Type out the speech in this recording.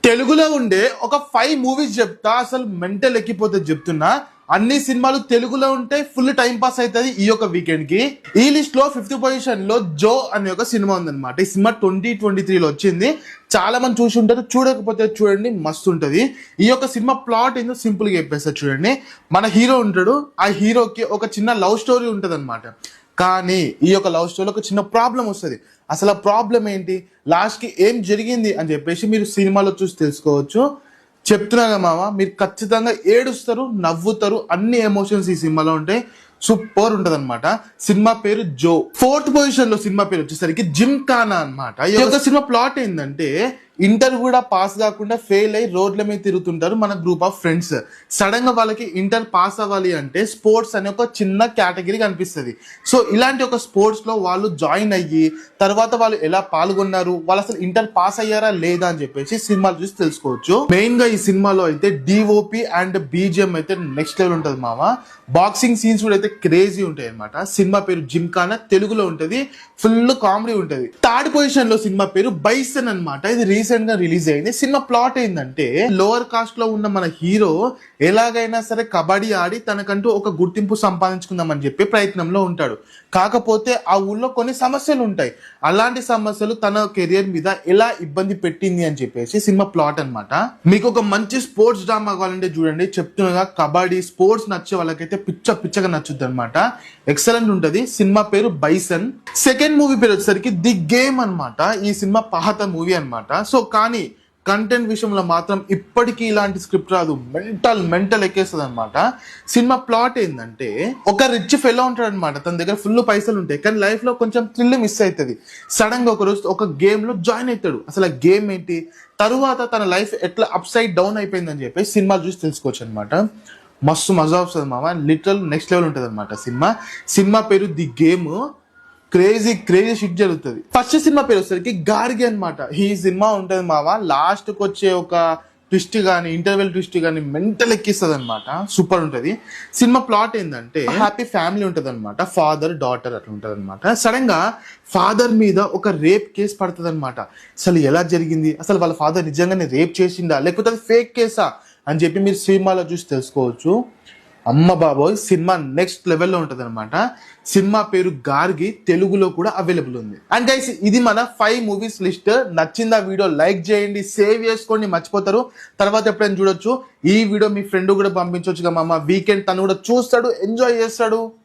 తెలుగులో ఉండే ఒక 5 మూవీస్ చెప్తా, అసలు మెంటల్ ఎక్కిపోతే చెప్తున్నా. అన్ని సినిమాలు తెలుగులో ఉంటే ఫుల్ టైం పాస్ అవుతుంది ఈ యొక్క వీకెండ్ కి. ఈ లిస్ట్ లో 5th పొజిషన్ లో జో అనే ఒక సినిమా ఉందన్నమాట. ఈ సినిమా 2023లో వచ్చింది. చాలా మంది చూసి ఉంటారు, చూడకపోతే చూడండి, మస్తు ఉంటది. ఈ యొక్క సినిమా ప్లాట్ ఏందో సింపుల్ గా చెప్పేస్తారు చూడండి. మన హీరో ఉంటాడు, ఆ హీరోకి ఒక చిన్న లవ్ స్టోరీ ఉంటది అనమాట. కానీ ఈ యొక్క లవ్ స్టోరీలో ఒక చిన్న ప్రాబ్లం వస్తుంది. అసలు ఆ ప్రాబ్లం ఏంటి, లాస్ట్ కి ఏం జరిగింది అని చెప్పేసి మీరు సినిమాలో చూసి తెలుసుకోవచ్చు. చెప్తున్నాగా మామ, మీరు ఖచ్చితంగా ఏడుస్తారు, నవ్వుతారు, అన్ని ఎమోషన్స్ ఈ సినిమాలో ఉంటాయి. సూపర్ ఉంటది అనమాట. సినిమా పేరు జో. 4th పొజిషన్ లో సినిమా పేరు వచ్చేసరికి జిమ్ఖానా అనమాట. ఈ యొక్క సినిమా ప్లాట్ ఏంటంటే, ఇంటర్ కూడా పాస్ కాకుండా ఫెయిల్ అయ్యి రోడ్ల మీద తిరుగుతుంటారు మన గ్రూప్ ఆఫ్ ఫ్రెండ్స్. సడన్ గా వాళ్ళకి ఇంటర్ పాస్ అవ్వాలి అంటే స్పోర్ట్స్ అనే ఒక చిన్న కేటగిరీ కనిపిస్తుంది. సో ఇలాంటి ఒక స్పోర్ట్స్ లో వాళ్ళు జాయిన్ అయ్యి తర్వాత వాళ్ళు ఎలా పాల్గొన్నారు, వాళ్ళు అసలు ఇంటర్ పాస్ అయ్యారా లేదా అని చెప్పేసి సినిమాలు చూసి తెలుసుకోవచ్చు. మెయిన్ గా ఈ సినిమాలో అయితే డిఓపి అండ్ బీజిఎం అయితే నెక్స్ట్ లెవెల్ ఉంటది మామ. బాక్సింగ్ సీన్స్ కూడా అయితే క్రేజీ ఉంటాయి అనమాట. సినిమా పేరు జిమ్ఖానా, తెలుగులో ఉంటది, ఫుల్ కామెడీ ఉంటది. 3rd పొజిషన్ లో సినిమా పేరు బైసన్ అనమాట. ఇది రీసెంట్ గా రిలీజ్ అయింది. సినిమా ప్లాట్ ఏంటంటే, లోవర్ కాస్ట్ లో ఉన్న మన హీరో ఎలాగైనా సరే కబడ్డీ ఆడి తనకంటూ ఒక గుర్తింపు సంపాదించుకుందామని చెప్పి ప్రయత్నంలో ఉంటాడు. కాకపోతే ఆ ఊళ్ళో కొన్ని సమస్యలు ఉంటాయి. అలాంటి సమస్యలు తన కెరియర్ మీద ఎలా ఇబ్బంది పెట్టింది అని చెప్పేసి సినిమా ప్లాట్ అనమాట. మీకు ఒక మంచి స్పోర్ట్స్ డ్రామా కావాలంటే చూడండి, చెప్తున్నా, కబడ్డీ స్పోర్ట్స్ నచ్చే వాళ్ళకైతే పిచ్చగా నచ్చుద్ది అనమాట. ఎక్సలెంట్ ఉంటది. సినిమా పేరు బైసన్. సెకండ్ మూవీ పేరు వచ్చేసరికి ది గేమ్ అనమాట. ఈ సినిమా పాత మూవీ అనమాట. సో కానీ కంటెంట్ విషయంలో మాత్రం ఇప్పటికీ ఇలాంటి స్క్రిప్ట్ రాదు. మెంటల్ ఎక్కేస్తుంది అనమాట. సినిమా ప్లాట్ ఏంటంటే, ఒక రిచ్ ఫెలో ఉంటాడు అనమాట. తన దగ్గర ఫుల్ పైసలు ఉంటాయి, కానీ లైఫ్ లో కొంచెం థ్రిల్ మిస్ అవుతుంది. సడన్ గా ఒక రోజు ఒక గేమ్ లో జాయిన్ అవుతాడు. అసలు ఆ గేమ్ ఏంటి, తరువాత తన లైఫ్ ఎట్లా అప్ సైడ్ డౌన్ అయిపోయిందని చెప్పి సినిమా చూసి తెలుసుకోవచ్చు అనమాట. మస్తు మజా వస్తుంది మామ. లిటరల్ నెక్స్ట్ లెవెల్ ఉంటుంది అనమాట సినిమా పేరు ది గేమ్. క్రేజీ షిట్ జరుగుతుంది. ఫస్ట్ సినిమా పేరు వచ్చేసరికి గార్గి అనమాట. ఈ సినిమా ఉంటది మావా, లాస్ట్ కి వచ్చే ఒక ట్విస్ట్ గానీ, ఇంటర్వెల్ ట్విస్ట్ గానీ మెంటల్ ఎక్కిస్తుంది అనమాట. సూపర్ ఉంటది. సినిమా ప్లాట్ ఏంటంటే, హ్యాపీ ఫ్యామిలీ ఉంటది అనమాట. ఫాదర్ డాటర్ అట్లా ఉంటది అనమాట. సడన్ గా ఫాదర్ మీద ఒక రేప్ కేసు పడుతుంది అనమాట. అసలు ఎలా జరిగింది, అసలు వాళ్ళ ఫాదర్ నిజంగానే రేప్ చేసిందా లేకపోతే అది ఫేక్ కేసా అని చెప్పి మీరు సినిమాలో చూసి తెలుసుకోవచ్చు. అమ్మ బాబోయ్, సినిమా నెక్స్ట్ లెవెల్లో ఉంటది అనమాట. సినిమా పేరు గార్గి, తెలుగులో కూడా అవైలబుల్ ఉంది. అండ్ గైస్, ఇది మన 5 మూవీస్ లిస్ట్. నచ్చిందా వీడియో లైక్ చేయండి, సేవ్ చేసుకోండి, మర్చిపోతారు. తర్వాత ఎప్పుడైనా చూడొచ్చు. ఈ వీడియో మీ ఫ్రెండ్ కూడా పంపించవచ్చు కదా మామ. వీకెండ్ తను కూడా చూస్తాడు, ఎంజాయ్ చేస్తాడు.